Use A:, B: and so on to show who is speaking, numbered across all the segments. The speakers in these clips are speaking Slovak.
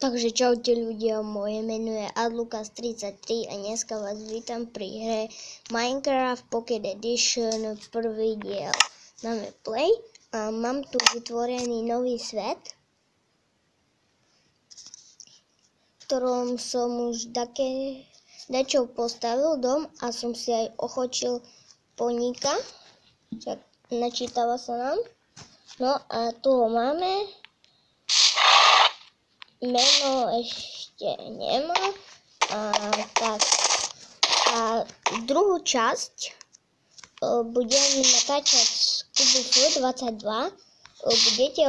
A: Takže čaute ľudia, moje meno je Adlukas33 a dneska vás vítam pri hre Minecraft Pocket Edition, prvý diel. Máme play a mám tu vytvorený nový svet, v ktorom som už dačo postavil dom a som si aj ochočil poníka, však načítava sa nám. No a tu ho máme. Meno ešte nemá. A druhú časť budem natáčať z Kubusu 22. Budete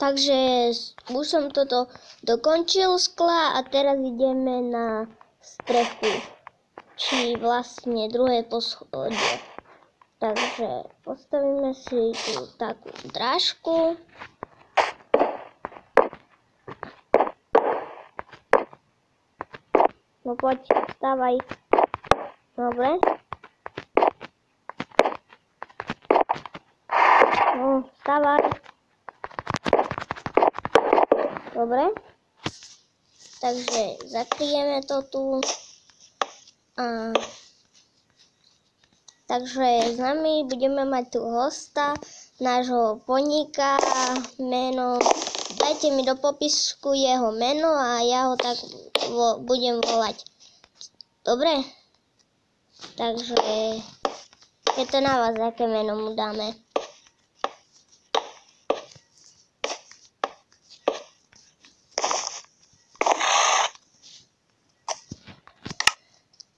A: Takže už som toto dokončil skla a teraz ideme na strechu, či vlastne druhé poschodie. Takže postavíme si tu takú drážku. No poď, stávaj. Dobre. No, stávaj. Dobre. Takže zakryjeme to tu. Takže s nami budeme mať tu hosta, nášho poníka, meno. Dajte mi do popisku jeho meno a ja ho tak budem volať. Dobre? Takže je to na vás, aké meno mu dáme.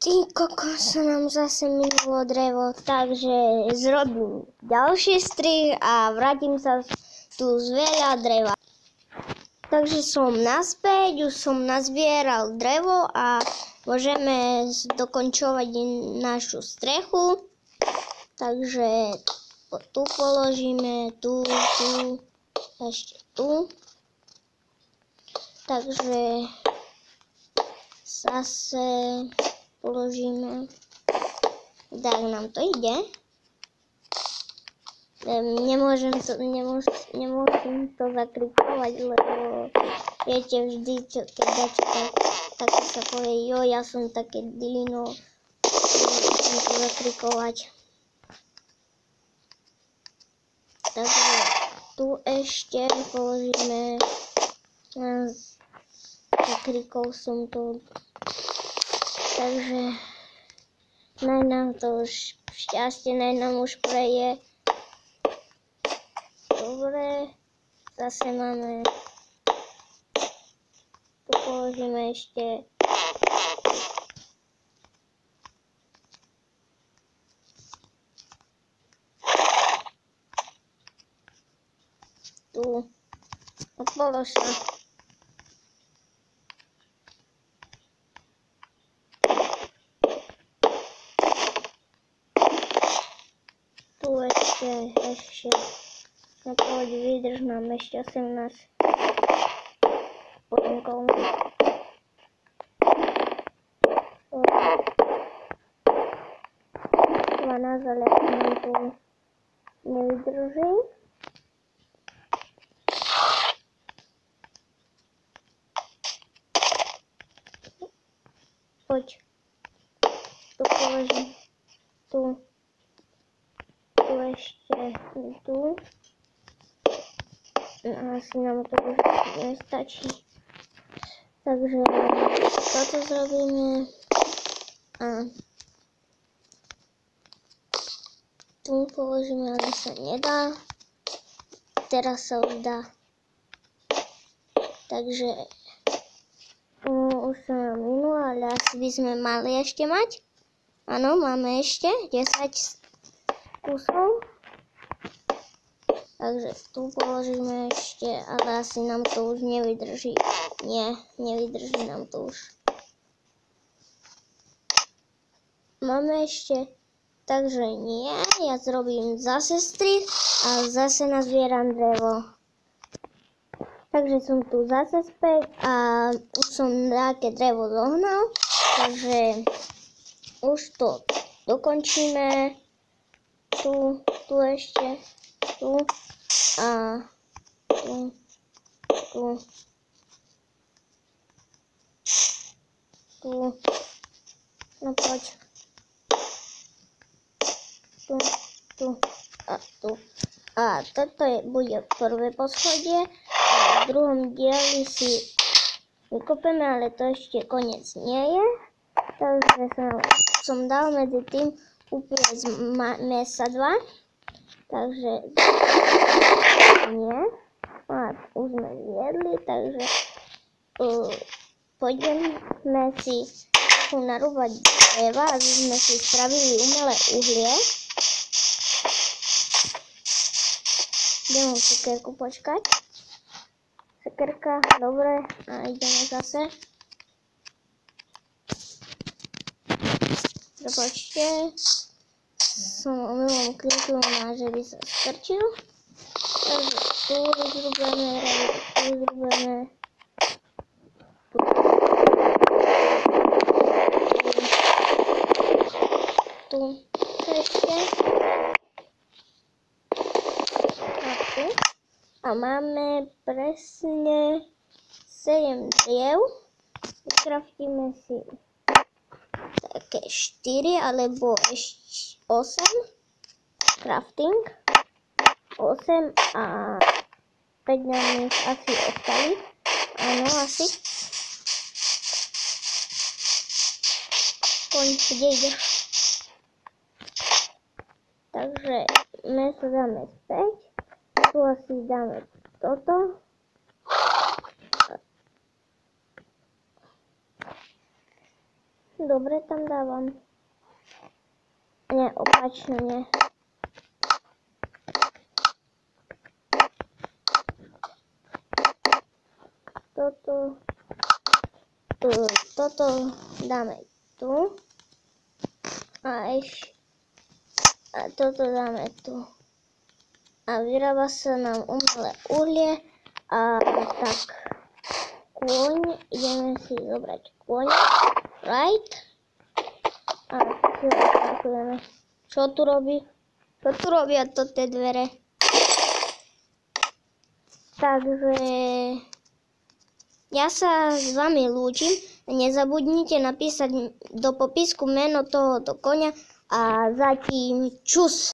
A: Ty kokos, sa nám zase minulo drevo, takže zrobím ďalší strih a vrátim sa tu z veľa dreva. Takže som naspäť, už som nazbieral drevo a môžeme dokončovať našu strechu. Takže tu položíme, tu, ešte tu. Takže zase položíme. Tak nám to ide. Nemôžem to zakrikovať, lebo viete vždy, keď dáte tak sa povie, jo, ja som také dilino, musím to zakrikovať. Takže tu ešte položíme, zakrikol som to, takže naj nám to už šťastie, naj nám už preje. Dobre, zase máme, tu položíme ešte tu, polož sa. Tu ešte. No poď, vydrž, mám ešte 18 podnikov. 12, ale mám tu nevydrží. Poď, tu položím, tu ešte, tu. Asi nám to už nestačí. Takže toto zrobíme a tu položíme, ale sa nedá. Teraz sa už dá. Takže už sa nám minulo, ale asi by sme mali ešte mať. Áno, máme ešte 10 kusov. Takže tu položíme ešte, ale asi nám to už nevydrží. Nie, nevydrží nám to už. Máme ešte, takže nie, ja zrobím zase strih a zase nazbieram drevo. Takže som tu zase späť a už som nejaké drevo zohnal, takže už to dokončíme. Tu ešte, tu. A tu. No poď. Tu a tu. A toto bude prvé poschodie. A v druhom dieli si vykopeme, ale to ešte koniec nie je. Takže som dal medzi tým upiec mesa 2. Takže nie. A už sme zjedli, takže poďme si narúbať dreva, aby sme si spravili umelé uhlie. Idem cukierku počkať. Sekerka, dobre, a ideme zase. Prepočte, som omylom kliknul na, že by sa strčil. Takže tu zrubeme, tu zrubeme. Tu ešte. A tu. A máme presne 7 driev. Vykraftíme si také 4 alebo ešte 8. Crafting. 8 a 5 nám ich asi ostali. Áno, asi. Poď, kde ideš? Takže meso dáme späť. Tu asi dáme toto. Dobre, tam dávam. Nie, opačne nie. Toto dáme tu. A ešte. A toto dáme tu. A vyrába sa nám umelé uhlie. A tak. Kôň. Ideme si zobrať kôň. Right. A si ho odpakujeme. Čo tu robí? Čo tu robia to tie dvere? Takže ja sa s vami lúčim. Nezabudnite napísať do popisku meno tohoto koňa a zatím čus.